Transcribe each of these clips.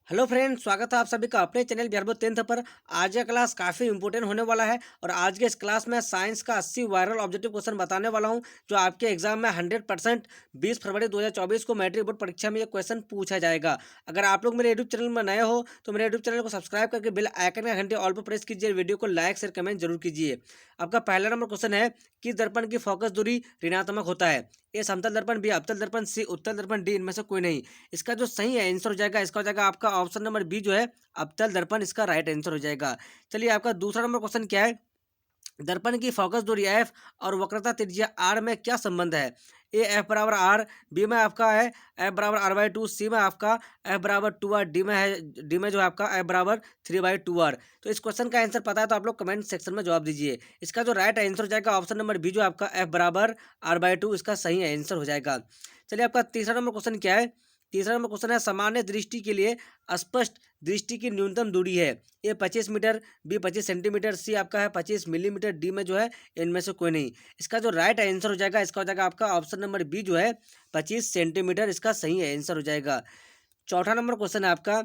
Hello friend, स्वागत है आप सभी का अपने चैनल बिहार बोर्ड 10th पर। आज का क्लास काफ़ी इंपॉर्टेंट होने वाला है और आज के इस क्लास में साइंस का 80 वायरल ऑब्जेक्टिव क्वेश्चन बताने वाला हूं जो आपके एग्जाम में 100% 20 फरवरी 2024 को मैट्रिक बोर्ड परीक्षा में ये क्वेश्चन पूछा जाएगा। अगर आप लोग मेरे यूट्यूब चैनल में नए हो तो मेरे यूट्यूब चैनल को सब्सक्राइब करके बेल आइकन का घंटे ऑल पर प्रेस कीजिए, वीडियो को लाइक शेयर कमेंट जरूर कीजिए। आपका पहला नंबर क्वेश्चन है, किस दर्पण की फोकस दूरी ऋणात्मक होता है? ए समतल दर्पण, बी अवतल दर्पण, सी उत्तल दर्पण, डी इनमें से कोई नहीं। इसका जो सही आंसर हो जाएगा, इसका हो जाएगा आपका ऑप्शन नंबर बी जो है अवतल दर्पण, इसका राइट आंसर हो जाएगा। चलिए, आपका दूसरा नंबर क्वेश्चन क्या है? दर्पण की फोकस दूरी एफ और वक्रता त्रिज्या आर में क्या संबंध है? ए एफ बराबर आर, बी में आपका है एफ बराबर आर बाई टू, सी में आपका एफ बराबर टू आर, डी में जो है आपका एफ बराबर थ्री बाई टू आर। तो इस क्वेश्चन का आंसर पता है तो आप लोग कमेंट सेक्शन में जवाब दीजिए। इसका जो राइट आंसर हो जाएगा ऑप्शन नंबर बी जो आपका एफ बराबर आर बाई टू, इसका सही आंसर हो जाएगा। चलिए, आपका तीसरा नंबर क्वेश्चन क्या है? तीसरा नंबर क्वेश्चन है, सामान्य दृष्टि के लिए स्पष्ट दृष्टि की न्यूनतम दूरी है। ए 25 मीटर, बी 25 सेंटीमीटर, सी आपका है 25 मिलीमीटर, डी में जो है इनमें से कोई नहीं। इसका जो राइट आंसर हो जाएगा, इसका हो जाएगा आपका ऑप्शन नंबर बी जो है 25 सेंटीमीटर, इसका सही आंसर हो जाएगा। चौथा नंबर क्वेश्चन है आपका,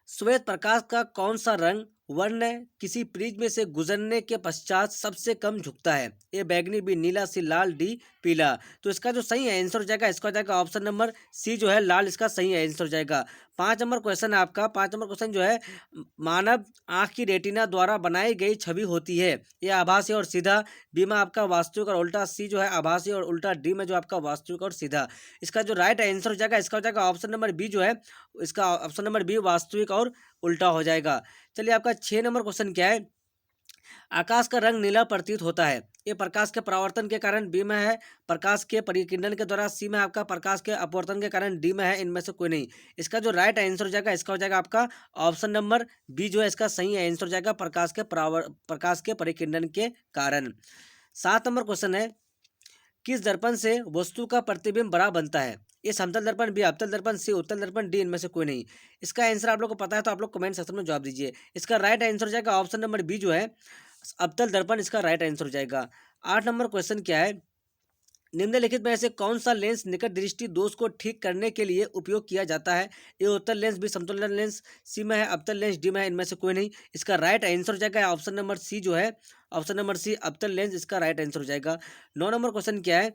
श्वेत प्रकाश का कौन सा रंग वर्ण किसी प्रिज्म से गुजरने के पश्चात सबसे कम झुकता है? ए बैगनी, बी नीला, सी लाल, डी पीला। तो इसका जो सही आंसर हो जाएगा, इसका हो जाएगा ऑप्शन नंबर सी जो है लाल, इसका सही आंसर हो जाएगा। पाँच नंबर क्वेश्चन है आपका। पाँच नंबर क्वेश्चन जो है, मानव आंख की रेटिना द्वारा बनाई गई छवि होती है। ये आभासी और सीधा, बी में आपका वास्तविक और उल्टा, सी जो है आभासी और उल्टा, डी में जो आपका वास्तविक और सीधा। इसका जो राइट आंसर हो जाएगा, इसका हो जाएगा ऑप्शन नंबर बी जो है, इसका ऑप्शन नंबर बी वास्तविक और उल्टा हो जाएगा। चलिए, आपका 6 नंबर क्वेश्चन क्या है? आकाश का रंग नीला प्रतीत होता है। ये प्रकाश के परावर्तन के कारण, बी में है प्रकाश के परिकिरण के द्वारा, सी में आपका प्रकाश के अपवर्तन के कारण, डी में है इनमें से कोई नहीं। इसका जो राइट आंसर हो जाएगा, इसका हो जाएगा आपका ऑप्शन नंबर बी जो है, इसका सही आंसर हो जाएगा प्रकाश के परिकिरण के कारण। 7 नंबर क्वेश्चन है, किस दर्पण से वस्तु का प्रतिबिंब बड़ा बनता है? ये समतल दर्पण, बी अवतल दर्पण, सी उत्तल दर्पण, डी इनमें से कोई नहीं। इसका आंसर आप लोग को पता है तो आप लोग कमेंट सेक्शन में जवाब दीजिए। इसका राइट आंसर हो जाएगा ऑप्शन नंबर बी जो है अवतल दर्पण, इसका राइट आंसर हो जाएगा। 8 नंबर क्वेश्चन क्या है? निम्नलिखित में से कौन सा लेंस निकट दृष्टि दोष को ठीक करने के लिए उपयोग किया जाता है? ए उत्तल लेंस, बी समतुलन लेंस, सी में है अवतल लेंस, डी में है इनमें से कोई नहीं। इसका राइट आंसर हो जाएगा ऑप्शन नंबर सी जो है, ऑप्शन नंबर सी अवतल लेंस, इसका राइट आंसर हो जाएगा। 9 नंबर क्वेश्चन क्या है?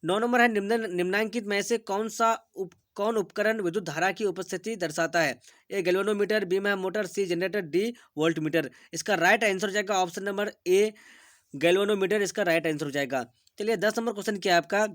9 नंबर है, निम्नांकित में से कौन उपकरण विद्युत धारा की उपस्थिति दर्शाता है? ए गैल्वेनोमीटर, बी में है motor, C generator, D voltmeter. इसका राइट आंसर हो जाएगा ऑप्शन नंबर ए गैल्वेनोमीटर, इसका राइट आंसर हो जाएगा। चलिए, 10 नंबर क्वेश्चन क्या है आपका?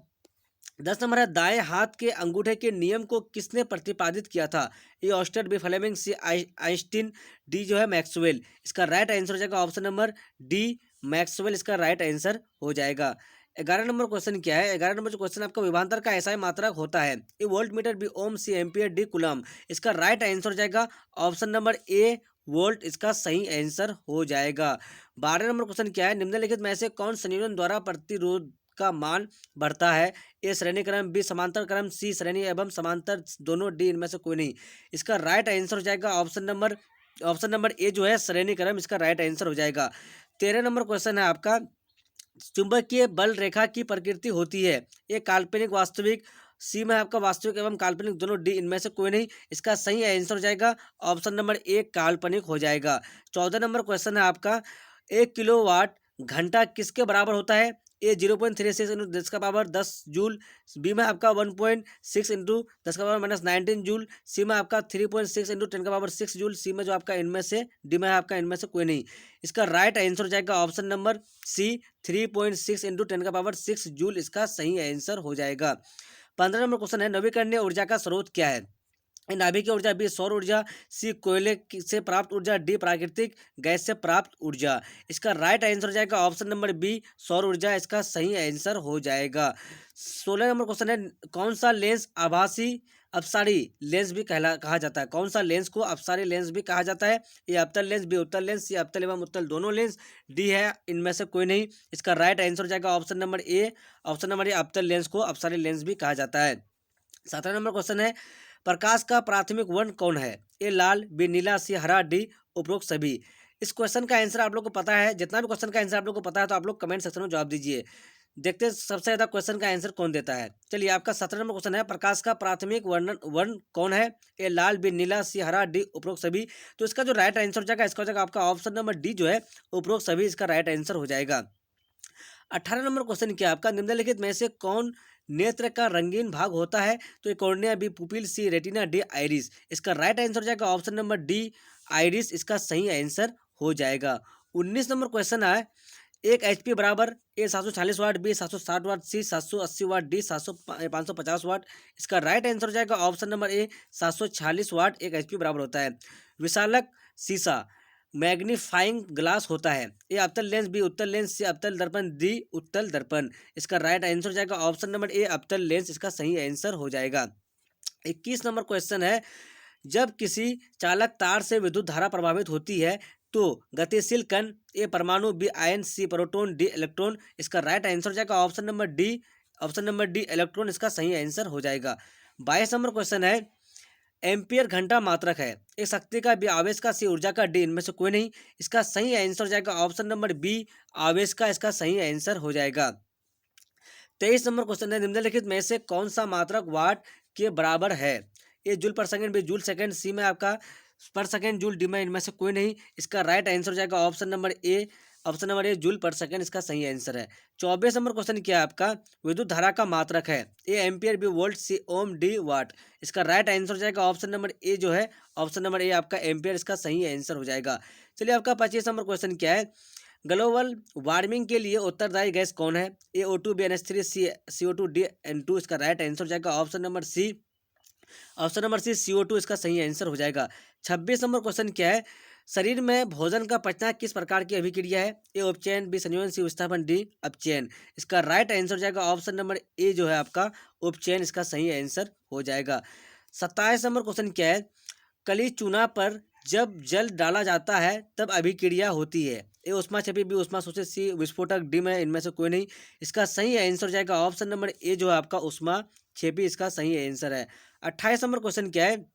10 नंबर है, दाएं हाथ के अंगूठे के नियम को किसने प्रतिपादित किया था? ए ऑस्टर, बी फ्लेमिंग, सी आइंस्टीन, डी जो है मैक्सवेल। इसका राइट आंसर हो जाएगा ऑप्शन नंबर डी मैक्सवेल, इसका राइट आंसर हो जाएगा। 11 नंबर क्वेश्चन क्या है? 11 नंबर जो क्वेश्चन आपका, विभवांतर का एसआई मात्रक होता है। ए वोल्ट मीटर, बी ओम, सी एम्पियर, डी कूलम। इसका राइट आंसर हो जाएगा ऑप्शन नंबर ए वोल्ट, इसका सही आंसर हो जाएगा। 12 नंबर क्वेश्चन क्या है? निम्नलिखित में से कौन संयोजन द्वारा प्रतिरोध का मान बढ़ता है? ए श्रेणी क्रम, बी समांतर क्रम, सी श्रेणी एवं समांतर दोनों, डी इनमें से कोई नहीं। इसका राइट आंसर हो जाएगा ऑप्शन नंबर ए जो है श्रेणी क्रम, इसका राइट आंसर हो जाएगा। 13 नंबर क्वेश्चन है आपका, चुंबकीय बल रेखा की प्रकृति होती है। ये काल्पनिक, वास्तविक, सी में आपका वास्तविक एवं काल्पनिक दोनों, डी इनमें से कोई नहीं। इसका सही आंसर हो जाएगा ऑप्शन नंबर ए काल्पनिक हो जाएगा। 14 नंबर क्वेश्चन है आपका, 1 किलोवाट घंटा किसके बराबर होता है? ए 0.36 इंटू 10 का पावर 10 जूल, बी में आपका 1.6 इंटू 10 का पावर -19 जूल, सी में आपका 3.6 इंटू 10 का पावर 6 जूल, सी में जो आपका इनमें से, डी में आपका इनमें से कोई नहीं। इसका राइट आंसर हो जाएगा ऑप्शन नंबर सी 3.6 इंटू 10 का पावर 6 जूल, इसका सही आंसर हो जाएगा। 15 नंबर क्वेश्चन है, नवीकरणीय ऊर्जा का स्रोत क्या है? ए नाभिकीय ऊर्जा, बी सौर ऊर्जा, सी कोयले से प्राप्त ऊर्जा, डी प्राकृतिक गैस से प्राप्त ऊर्जा। इसका राइट आंसर हो जाएगा ऑप्शन नंबर बी सौर ऊर्जा, इसका सही आंसर हो जाएगा। 16 नंबर क्वेश्चन है, कौन सा लेंस आभासी अपसारी लेंस भी कहा जाता है? कौन सा लेंस को अपसारी लेंस भी कहा जाता है? ये अवतल लेंस, बी उत्तल लेंस, सी अवतल एवं उत्तल दोनों लेंस, डी है इनमें से कोई नहीं। इसका राइट आंसर हो जाएगा ऑप्शन नंबर ए अवतल लेंस को अपसारी लेंस भी कहा जाता है। 17 नंबर क्वेश्चन है, प्रकाश का प्राथमिक वर्ण कौन है? ए लाल, बी नीला, सी हरा, डी उपरोक्त सभी। इस क्वेश्चन का आंसर आप लोग को पता है? जितना भी क्वेश्चन का आंसर आप लोग को पता है तो आप लोग कमेंट सेक्शन में जवाब दीजिए। देखते हैं सबसे ज़्यादा क्वेश्चन का आंसर कौन देता है। चलिए आपका 17 नंबर क्वेश्चन है, प्रकाश का प्राथमिक वर्ण कौन है? ए लाल, बी नीला, सी हरा, डी उपरोक्त सभी। तो इसका जो राइट आंसर हो जाएगा, इसका हो जाएगा आपका ऑप्शन नंबर डी जो है उपरोक्त सभी, इसका राइट आंसर हो जाएगा। 18 नंबर क्वेश्चन क्या है आपका, निम्नलिखित में से कौन नेत्र का रंगीन भाग होता है? तो ए कॉर्निया, बी पुपिल, सी रेटिना, डी आइरिस। इसका राइट आंसर हो जाएगा ऑप्शन नंबर डी आइरिस, इसका सही आंसर हो जाएगा। 19 नंबर क्वेश्चन है, एक एचपी बराबर ए 740 वाट, बी 760 वाट, सी 780 वाट, डी 550 वाट। इसका राइट आंसर हो जाएगा ऑप्शन नंबर ए 740 वाट एक एचपी बराबर होता है। विशालक शीशा मैग्नीफाइंग ग्लास होता है। ए अवतल लेंस, बी उत्तल लेंस, सी अवतल दर्पण, डी उत्तल दर्पण। इसका राइट आंसर हो जाएगा ऑप्शन नंबर ए अवतल लेंस, इसका सही आंसर हो जाएगा। 21 नंबर क्वेश्चन है, जब किसी चालक तार से विद्युत धारा प्रभावित होती है तो गतिशील कण ए परमाणु, बी आयन, सी प्रोटॉन, डी इलेक्ट्रॉन। इसका राइट आंसर हो जाएगा ऑप्शन नंबर डी इलेक्ट्रॉन, इसका सही आंसर हो जाएगा। 22 नंबर क्वेश्चन है, एम्पियर घंटा मात्रक है। एक शक्ति का, बी आवेश का, सी ऊर्जा का, डी इनमें से कोई नहीं। इसका सही आंसर हो जाएगा ऑप्शन नंबर बी आवेश का, इसका सही आंसर हो जाएगा। 23 नंबर क्वेश्चन है, निम्नलिखित में से कौन सा मात्रक वाट के बराबर है? A joule per second, B joule second, C में आपका पर सेकंड, जूल, डी में इनमें से कोई नहीं। इसका राइट आंसर हो जाएगा ऑप्शन नंबर ए जूल पर सेकंड, इसका सही आंसर है। 24 नंबर क्वेश्चन क्या है आपका, विद्युत धारा का मात्रक है। A ampere, B volt, C ohm, D watt. इसका राइट आंसर हो जाएगा ऑप्शन नंबर ए जो है ऑप्शन नंबर ए आपका एम्पियर, इसका सही आंसर हो जाएगा। चलिए आपका 25 नंबर क्वेश्चन क्या है, ग्लोबल वार्मिंग के लिए उत्तरदायी गैस कौन है? ए O2, बी NH3, सी CO2, डी N2। इसका राइट आंसर हो जाएगा ऑप्शन नंबर सी CO2, इसका सही आंसर हो जाएगा। 26 नंबर क्वेश्चन क्या है, शरीर में भोजन का पचना किस प्रकार की अभिक्रिया है? ए उपचयन, बी संयोजन, सी विस्थापन, डी अपचयन। इसका राइट आंसर हो जाएगा ऑप्शन नंबर ए जो है आपका उपचयन, इसका सही आंसर हो जाएगा। 27 नंबर क्वेश्चन क्या है, कली चूना पर जब जल डाला जाता है तब अभिक्रिया होती है। ए उष्मा छपी, बी उष्मा शोषित, सी विस्फोटक, डी में इनमें से कोई नहीं। इसका सही आंसर हो जाएगा ऑप्शन नंबर ए जो है आपका उष्मा छेपी, इसका सही आंसर है। 28 नंबर क्वेश्चन क्या है,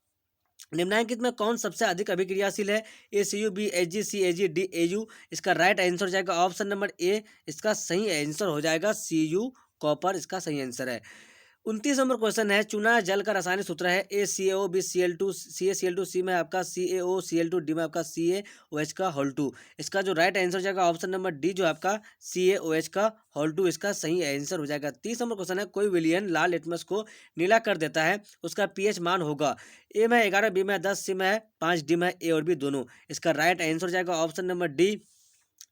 निम्नलिखित में कौन सबसे अधिक अभिक्रियाशील है? A C U, B H G, C A G, D A U. इसका राइट आंसर हो जाएगा ऑप्शन नंबर ए, इसका सही आंसर हो जाएगा सी यू कॉपर, इसका सही आंसर है। 29 नंबर क्वेश्चन है, चूना जल का रासायनिक सूत्र है। ए CaO, बी Cl2, CaCl2, सी में आपका CaOCl2, डी में आपका CaOH का होल 2। इसका जो राइट आंसर हो जाएगा ऑप्शन नंबर डी जो आपका CaOH का होल 2, इसका सही आंसर हो जाएगा। 30 नंबर क्वेश्चन है, कोई विलियन लाल लिटमस को नीला कर देता है, उसका pH मान होगा। ए में 11, बी में 10, सी में 5, डी में ए और बी दोनों। इसका राइट आंसर हो जाएगा ऑप्शन नंबर डी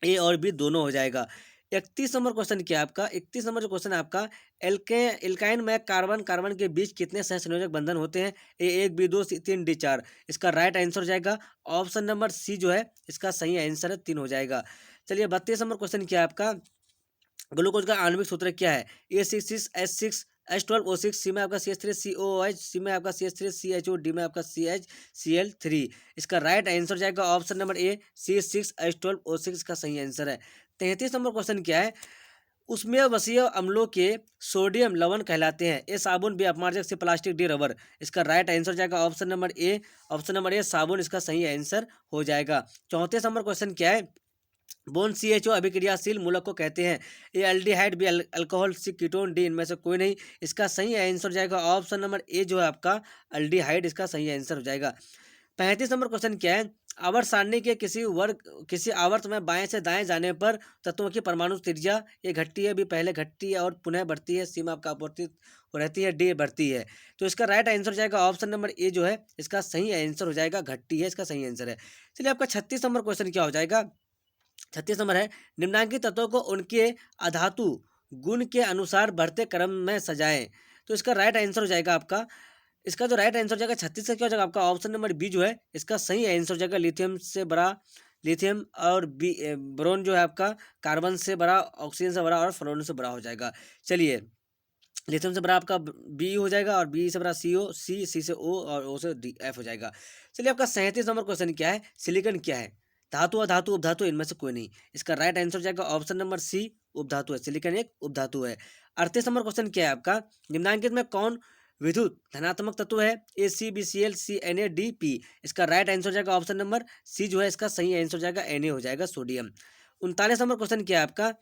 ए और बी दोनों हो जाएगा। 31 नंबर क्वेश्चन क्या है आपका, 31 नंबर जो क्वेश्चन है आपका, एल्काइन में कार्बन कार्बन के बीच कितने सहसंयोजक बंधन होते हैं? ए 1, बी 2, सी 3, डी 4। इसका राइट आंसर हो जाएगा ऑप्शन नंबर सी जो है इसका सही आंसर है 3 हो जाएगा। चलिए 32 नंबर क्वेश्चन क्या है आपका, ग्लूकोज का आणविक सूत्र क्या है? A66H6 H12O6, सी में आपका CH3COOH, सी में आपका CH3CHO, डी में आपका CHCl3। इसका राइट आंसर जाएगा ऑप्शन नंबर ए C6H12O6, इसका सही आंसर है। 33 नंबर क्वेश्चन क्या है, उसमें वसीय अम्लों के सोडियम लवण कहलाते हैं। ए साबुन, बी अपमार्जक, सी प्लास्टिक, डी रबर। इसका राइट आंसर जाएगा ऑप्शन नंबर ए साबुन, इसका सही आंसर हो जाएगा। 34 नंबर क्वेश्चन क्या है, बोन CHO अभिक्रियाशील मूलक को कहते हैं। ए एल्डिहाइड, बी अल्कोहल, सी कीटोन, डी इनमें से कोई नहीं। इसका सही आंसर जाएगा ऑप्शन नंबर ए जो है आपका एल्डिहाइड, इसका सही आंसर हो जाएगा। 35 नंबर क्वेश्चन क्या है, आवर्त सारणी के किसी आवर्त में बाएं से दाएं जाने पर तत्वों की परमाणु त्रिज्या ए घटती है, बी पहले घटती है और पुनः बढ़ती है, सी में आपका अपवर्तित रहती है, डी बढ़ती है। तो इसका राइट आंसर जाएगा ऑप्शन नंबर ए जो है इसका सही आंसर हो जाएगा घटती है, इसका सही आंसर है। चलिए आपका 36 नंबर क्वेश्चन क्या हो जाएगा, 36 नंबर है, निम्नांकित तत्वों को उनके अधातु गुण के अनुसार बढ़ते क्रम में सजाएं। तो इसका राइट आंसर हो जाएगा आपका, इसका जो राइट आंसर हो जाएगा 36 का क्या हो जाएगा आपका ऑप्शन नंबर बी जो है इसका सही आंसर हो जाएगा। लिथियम से बड़ा लिथियम और बी बोरोन जो है आपका कार्बन से बड़ा, ऑक्सीजन से बड़ा और फ्लोरीन से बड़ा हो जाएगा। चलिए लिथियम से बड़ा आपका बी हो जाएगा और बी से बड़ा CO, सी से O और O से डी F हो जाएगा। चलिए आपका 37 नंबर क्वेश्चन क्या है, सिलिकॉन क्या है? धातु, अधातु, उपधातु, इनमें से कोई नहीं। इसका राइट आंसर हो जाएगा ऑप्शन नंबर सी उपधातु है, सिलिकॉन एक उपधातु है। 38 नंबर क्वेश्चन क्या है आपका, निम्नांकित में कौन विद्युत धनात्मक तत्व है? ए CbCl, सी Na, इसका राइट आंसर हो जाएगा ऑप्शन नंबर सी जो है इसका सही आंसर हो जाएगा Na हो जाएगा, सोडियम। 39 नंबर क्वेश्चन क्या है आपका,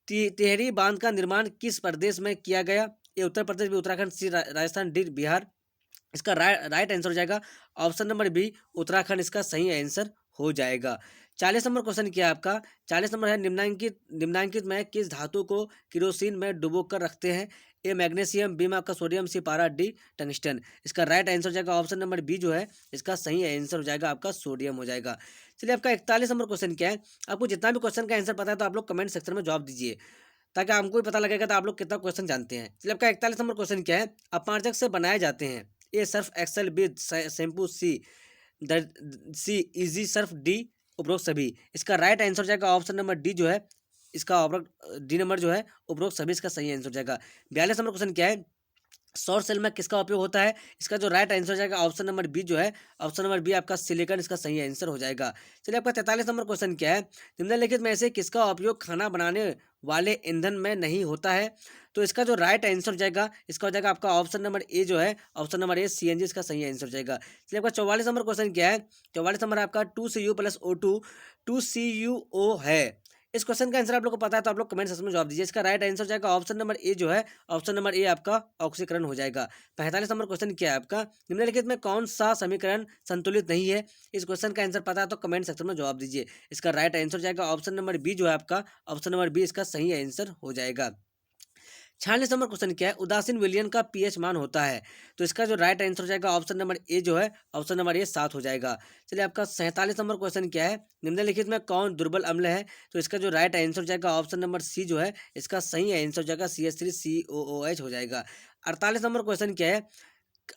टिहरी बांध का निर्माण किस प्रदेश में किया गया? ए उत्तर प्रदेश, बी उत्तराखंड, सी राजस्थान, डी बिहार। इसका राइट आंसर हो जाएगा ऑप्शन नंबर बी उत्तराखंड, इसका सही आंसर हो जाएगा। 40 नंबर क्वेश्चन क्या है आपका? 40 नंबर है, निम्नांकित निम्नांकित में किस धातु को केरोसिन में डुबो कर रखते हैं? ए मैग्नीशियम, बी में आपका सोडियम, सी पारा, डी टंगस्टन। इसका राइट आंसर हो जाएगा ऑप्शन नंबर बी जो है इसका सही आंसर हो जाएगा आपका सोडियम हो जाएगा। चलिए आपका 41 नंबर क्वेश्चन क्या है? आपको जितना भी क्वेश्चन का आंसर पता है तो आप लोग कमेंट सेक्शन में जवाब दीजिए, ताकि हमको भी पता लगेगा तो आप लोग कितना क्वेश्चन जानते हैं। चलिए आपका 41 नंबर क्वेश्चन क्या है? अपारजक से बनाए जाते हैं। ए सर्फ एक्सेल, बी शैम्पू, सी इजी सर्फ, डी उपरोक्त सभी। इसका राइट आंसर हो जाएगा ऑप्शन नंबर डी जो है इसका डी नंबर जो है उपरोक्त सभी इसका सही आंसर हो जाएगा। 42 नंबर क्वेश्चन क्या है? सौर सेल में किसका उपयोग होता है? इसका जो राइट आंसर हो जाएगा ऑप्शन नंबर बी जो है ऑप्शन नंबर बी आपका सिलिकॉन, इसका सही आंसर हो जाएगा। चलिए आपका 43 नंबर क्वेश्चन क्या है? निम्नलिखित में से किसका उपयोग खाना बनाने वाले ईंधन में नहीं होता है? तो इसका जो राइट आंसर हो जाएगा इसका हो जाएगा आपका ऑप्शन नंबर ए जो है ऑप्शन नंबर ए सीएनजी, इसका सही आंसर हो जाएगा। चलिए आपका 44 नंबर क्वेश्चन क्या है? 44 नंबर आपका 2Cu + O2 2CuO है। इस क्वेश्चन का आंसर आप लोग को पता है तो आप लोग कमेंट सेक्शन में जवाब दीजिए। इसका राइट आंसर हो जाएगा ऑप्शन नंबर ए जो है ऑप्शन नंबर ए आपका ऑक्सीकरण हो जाएगा। 45 नंबर क्वेश्चन क्या है आपका? निम्नलिखित में कौन सा समीकरण संतुलित नहीं है? इस क्वेश्चन का आंसर पता है तो कमेंट सेक्शन में जवाब दीजिए। इसका राइट आंसर हो जाएगा ऑप्शन नंबर बी जो है आपका ऑप्शन नंबर बी, इसका सही आंसर हो जाएगा। 46 नंबर क्वेश्चन क्या है? उदासीन विलयन का पीएच मान होता है। तो इसका जो राइट आंसर हो जाएगा ऑप्शन नंबर ए जो है ऑप्शन नंबर ए 7 हो जाएगा। चलिए आपका 47 नंबर क्वेश्चन क्या है? निम्नलिखित में कौन दुर्बल अम्ल है? तो इसका जो राइट आंसर हो जाएगा ऑप्शन नंबर सी जो है इसका सही आंसर हो जाएगा CH3COOH हो जाएगा। 48 नंबर क्वेश्चन क्या है?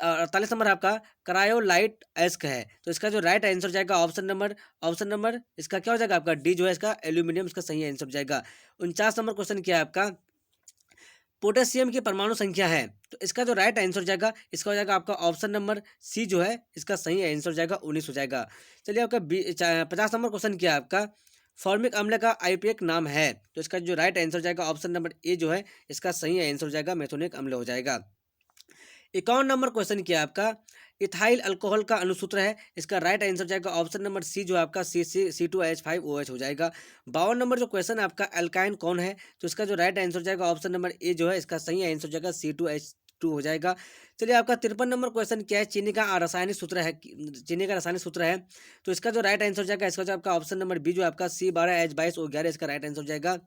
48 नंबर आपका क्रायोलाइट एस्क है। तो इसका जो राइट आंसर हो जाएगा ऑप्शन नंबर इसका क्या हो जाएगा आपका डी जो है इसका एल्यूमिनियम, इसका सही आंसर हो जाएगा। 49 नंबर क्वेश्चन क्या है आपका? पोटेशियम की परमाणु संख्या है। तो इसका जो राइट आंसर हो जाएगा इसका हो जाएगा आपका ऑप्शन नंबर सी जो है इसका सही आंसर हो जाएगा 19 हो जाएगा। चलिए आपका 50 नंबर क्वेश्चन क्या है आपका? फॉर्मिक अम्ल का आईयूपीएक नाम है। तो इसका जो राइट आंसर हो जाएगा ऑप्शन नंबर ए जो है इसका सही आंसर हो जाएगा मेथोनिक अम्ल हो जाएगा। 51 नंबर क्वेश्चन क्या है आपका? इथाइल अल्कोहल का अणुसूत्र है। इसका राइट आंसर हो जाएगा ऑप्शन नंबर सी जो है आपका C2H5OH हो जाएगा। 52 नंबर जो क्वेश्चन है आपका एल्काइन कौन है? तो इसका जो राइट आंसर हो जाएगा ऑप्शन नंबर ए जो है इसका सही आंसर हो जाएगा C2H2 हो जाएगा। चलिए आपका 53 नंबर क्वेश्चन क्या है? चीनी का रासायनिक सूत्र है, चीनी का रासायनिक सूत्र है। तो इसका जो राइट आंसर हो जाएगा इसका जो आपका ऑप्शन नंबर बी जो है आपका C12H22O11 इसका राइट आंसर हो जाएगा।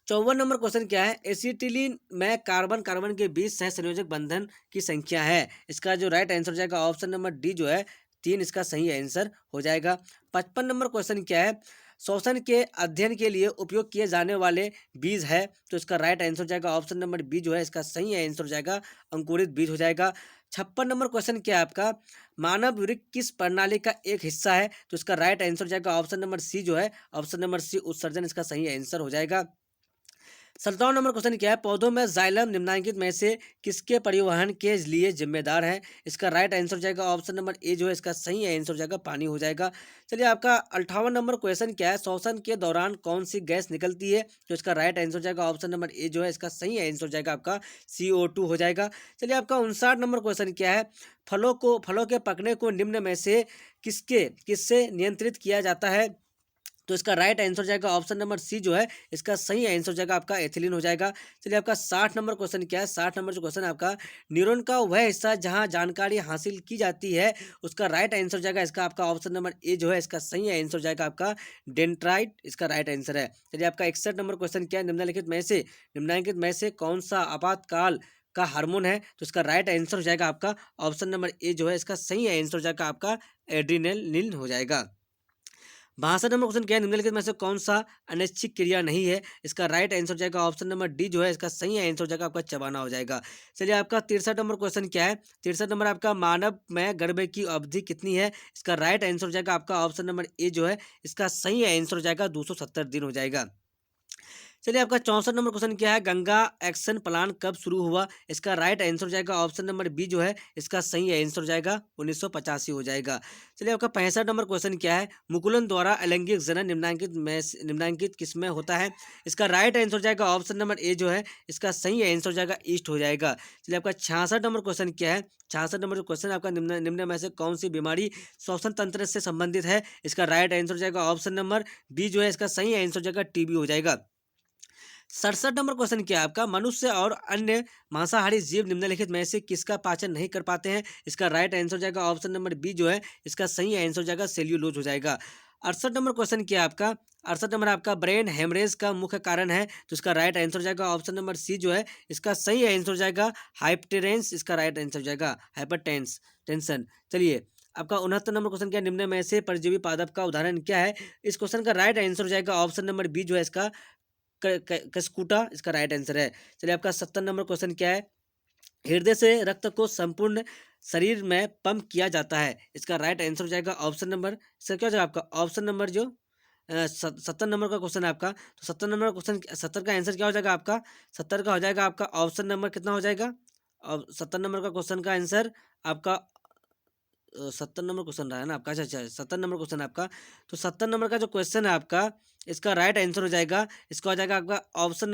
54 नंबर क्वेश्चन क्या है? एसिटिलीन में कार्बन कार्बन के बीच सह संयोजक बंधन की संख्या है। इसका जो राइट आंसर हो जाएगा ऑप्शन नंबर डी जो है 3, इसका सही आंसर हो जाएगा। 55 नंबर क्वेश्चन क्या है? श्वसन के अध्ययन के लिए उपयोग किए जाने वाले बीज है। तो इसका राइट आंसर हो जाएगा ऑप्शन नंबर बी जो है इसका सही आंसर हो जाएगा अंकुरित बीज हो जाएगा। 56 नंबर क्वेश्चन क्या है आपका? मानव वृक्क किस प्रणाली का एक हिस्सा है? तो इसका राइट आंसर हो जाएगा ऑप्शन नंबर सी जो है ऑप्शन नंबर सी उत्सर्जन, इसका सही आंसर हो जाएगा। 57 नंबर क्वेश्चन क्या है? पौधों में जाइलम निम्नलिखित में से किसके परिवहन के लिए जिम्मेदार है? इसका राइट आंसर हो जाएगा ऑप्शन नंबर ए जो है इसका सही आंसर हो जाएगा पानी हो जाएगा। चलिए आपका 58 नंबर क्वेश्चन क्या है? श्वसन के दौरान कौन सी गैस निकलती है? तो इसका राइट आंसर हो जाएगा ऑप्शन नंबर ए जो है इसका सही आंसर हो जाएगा आपका CO2 हो जाएगा। चलिए आपका 59 नंबर क्वेश्चन क्या है? फलों के पकने को निम्न में से किससे नियंत्रित किया जाता है? तो इसका राइट आंसर हो जाएगा ऑप्शन नंबर सी जो है इसका सही आंसर हो जाएगा आपका एथिलीन हो जाएगा। चलिए आपका 60 नंबर क्वेश्चन क्या है? 60 नंबर जो क्वेश्चन है आपका, न्यूरॉन का वह हिस्सा जहां जानकारी हासिल की जाती है उसका राइट आंसर हो जाएगा इसका आपका ऑप्शन नंबर ए जो है इसका सही आंसर हो जाएगा आपका डेंड्राइट, इसका राइट आंसर है। चलिए आपका 61 नंबर क्वेश्चन क्या है? निम्नलिखित में से कौन सा आपातकाल का हार्मोन है? तो इसका राइट आंसर हो जाएगा आपका ऑप्शन नंबर ए जो है इसका सही आंसर हो जाएगा आपका एड्रिनलिन हो जाएगा। 62 नंबर क्वेश्चन क्या है? निम्नलिखित में से कौन सा अनैच्छिक क्रिया नहीं है? इसका राइट आंसर हो जाएगा ऑप्शन नंबर डी जो है इसका सही आंसर हो जाएगा आपका चबाना हो जाएगा। चलिए आपका 63 नंबर क्वेश्चन क्या है? 63 नंबर आपका, मानव में गर्भ की अवधि कितनी है? इसका राइट आंसर हो जाएगा आपका ऑप्शन नंबर ए जो है इसका सही आंसर हो जाएगा 270 दिन हो जाएगा। चलिए आपका 64 नंबर क्वेश्चन क्या है? गंगा एक्शन प्लान कब शुरू हुआ? इसका राइट आंसर हो जाएगा ऑप्शन नंबर बी जो है इसका सही आंसर हो जाएगा 1985 हो जाएगा। चलिए आपका 65 नंबर क्वेश्चन क्या है? मुकुलन द्वारा अलैंगिक जनन निम्नलिखित किस में होता है? इसका राइट आंसर हो जाएगा ऑप्शन नंबर ए जो है इसका सही आंसर हो जाएगा ईस्ट हो जाएगा। चलिए आपका 66 नंबर क्वेश्चन क्या है? 66 नंबर क्वेश्चन आपका, निम्न में से कौन सी बीमारी श्वसन तंत्र से संबंधित है? इसका राइट आंसर हो जाएगा ऑप्शन नंबर बी जो है इसका सही आंसर हो जाएगा टीबी हो जाएगा। 67 नंबर क्वेश्चन क्या है आपका, मनुष्य और अन्य मांसाहारी जीव निम्नलिखित में से किसका पाचन नहीं कर पाते हैं? इसका राइट आंसर हो जाएगा ऑप्शन नंबर बी जो है इसका सही आंसर हो जाएगा सेल्यूलोज हो जाएगा। 68 नंबर क्वेश्चन क्या है आपका, 68 नंबर आपका ब्रेन हेमरेज का मुख्य कारण है, तो इसका राइट आंसर हो जाएगा ऑप्शन नंबर सी जो है इसका सही आंसर हो जाएगा हाइपरटेंस, इसका राइट आंसर हो जाएगा हाइपरटेंस टेंशन। चलिए आपका 69 नंबर क्वेश्चन क्या, निम्न में से परजीवी पादप का उदाहरण क्या है? इस क्वेश्चन का राइट आंसर हो जाएगा ऑप्शन नंबर बी जो है इसका कस्कूटा, इसका राइट आंसर है। चलिए आपका 70 नंबर क्वेश्चन क्या है, हृदय से रक्त को संपूर्ण शरीर में पंप किया जाता है, इसका राइट आंसर हो जाएगा ऑप्शन नंबर, इसका क्या हो जाएगा आपका ऑप्शन नंबर जो 70 नंबर का क्वेश्चन है आपका, तो 70 नंबर का क्वेश्चन 70 का आंसर क्या हो जाएगा आपका, 70 का हो जाएगा आपका ऑप्शन नंबर कितना हो जाएगा, और 70 नंबर का क्वेश्चन का आंसर आपका 70 नंबर क्वेश्चन रहा है ना आपका, अच्छा अच्छा 70 नंबर क्वेश्चन है आपका, तो 70 नंबर का जो क्वेश्चन है आपका इसका राइट आंसर हो जाएगा, इसका हो जाएगा आपका ऑप्शन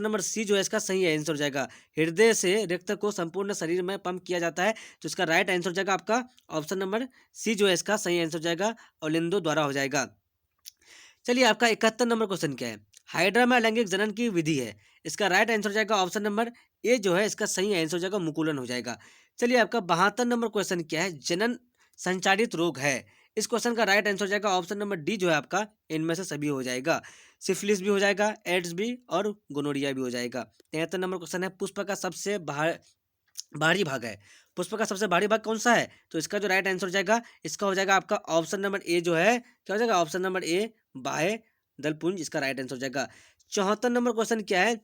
नंबर सी जो है इसका सही आंसर हो जाएगा। हृदय से रक्त को संपूर्ण शरीर में पंप किया जाता है, तो इसका राइट आंसर हो जाएगा आपका ऑप्शन नंबर सी जो है इसका सही आंसर हो जाएगा, ओलिंदो द्वारा हो जाएगा। चलिए आपका 71 नंबर क्वेश्चन क्या है, हाइड्रा में लैंगिक जनन की विधि है, इसका राइट आंसर हो जाएगा ऑप्शन नंबर ए जो है इसका सही आंसर हो जाएगा मुकुलन हो जाएगा। चलिए आपका 72 नंबर क्वेश्चन क्या है, जनन संचारित रोग है, इस क्वेश्चन का राइट आंसर हो जाएगा ऑप्शन नंबर डी जो है आपका इनमें से सभी हो जाएगा, सिफिलिस भी हो जाएगा, एड्स भी और गोनोरिया भी हो जाएगा। 73 नंबर क्वेश्चन है, पुष्प का सबसे भारी भाग है, पुष्प का सबसे भारी भाग कौन सा है? तो इसका जो राइट आंसर हो जाएगा इसका हो जाएगा आपका ऑप्शन नंबर ए जो है क्या हो जाएगा ऑप्शन नंबर ए बाह्य दलपुंज, इसका राइट आंसर हो जाएगा। 74 नंबर क्वेश्चन क्या है,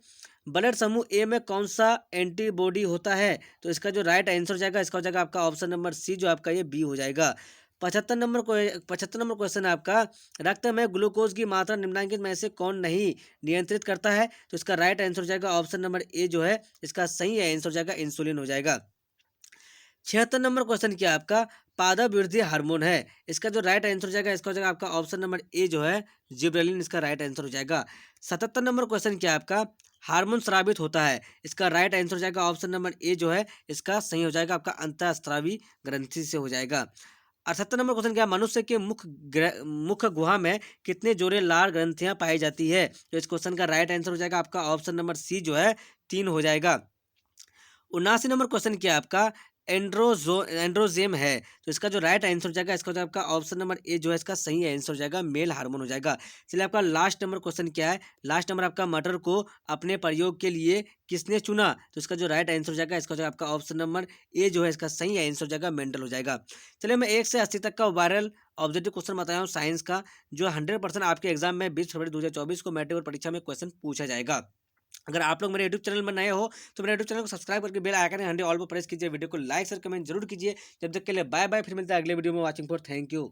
ब्लड समूह ए में कौन सा एंटीबॉडी होता है? तो इसका जो राइट आंसर हो जाएगा इसका हो जाएगा आपका ऑप्शन नंबर सी जो आपका ये बी हो जाएगा। 75 नंबर क्वेश्चन है आपका, रक्त में ग्लूकोज की मात्रा निम्नलिखित में से कौन नहीं नियंत्रित करता है? तो इसका राइट आंसर हो जाएगा ऑप्शन नंबर ए जो है इसका सही आंसर हो जाएगा इंसुलिन हो जाएगा। 76 नंबर क्वेश्चन क्या है आपका, पादप वृद्धि हार्मोन है, इसका जो राइट आंसर हो जाएगा इसका हो जाएगा आपका ऑप्शन नंबर ए जो है जिब्रेलिन, इसका राइट आंसर हो जाएगा। 77 नंबर क्वेश्चन क्या है आपका, हार्मोन स्रावित होता है, इसका राइट आंसर हो जाएगा ऑप्शन नंबर ए जो है इसका सही हो जाएगा आपका अंतःस्रावी ग्रंथि से हो जाएगा। 78 नंबर क्वेश्चन क्या है, मनुष्य के मुख गुहा में कितने जोड़े लार ग्रंथियां पाई जाती है? तो इस क्वेश्चन का राइट आंसर हो जाएगा आपका ऑप्शन नंबर सी जो है 3 हो जाएगा। 79 नंबर क्वेश्चन क्या है आपका, एंड्रोजेम है, तो इसका जो राइट आंसर हो जाएगा इसका हो जाएगा आपका ऑप्शन नंबर ए जो है इसका सही आंसर हो जाएगा मेल हार्मोन हो जाएगा। चलिए आपका लास्ट नंबर क्वेश्चन क्या है, लास्ट नंबर आपका मटर को अपने प्रयोग के लिए किसने चुना? तो इसका जो राइट आंसर हो जाएगा इसका हो जाएगा आपका ऑप्शन नंबर ए जो है इसका सही आंसर हो जाएगा मेंडल हो जाएगा। चलिए मैं 1 से 80 तक का वायरल ऑब्जेक्टिव क्वेश्चन बताया हूँ साइंस का, जो 100% आपके एग्जाम में 20 फरवरी 2024 को मैट्रिक और परीक्षा में क्वेश्चन पूछा जाएगा। अगर आप लोग मेरे यूट्यूब चैनल में नए हो तो मेरे यूट्यूब चैनल को सब्सक्राइब करके बेल आइकन घंटे ऑल पर प्रेस कीजिए, वीडियो को लाइक शेयर कमेंट जरूर कीजिए। जब तक के लिए बाय बाय, फिर मिलते हैं अगले वीडियो में। Watching for thank you.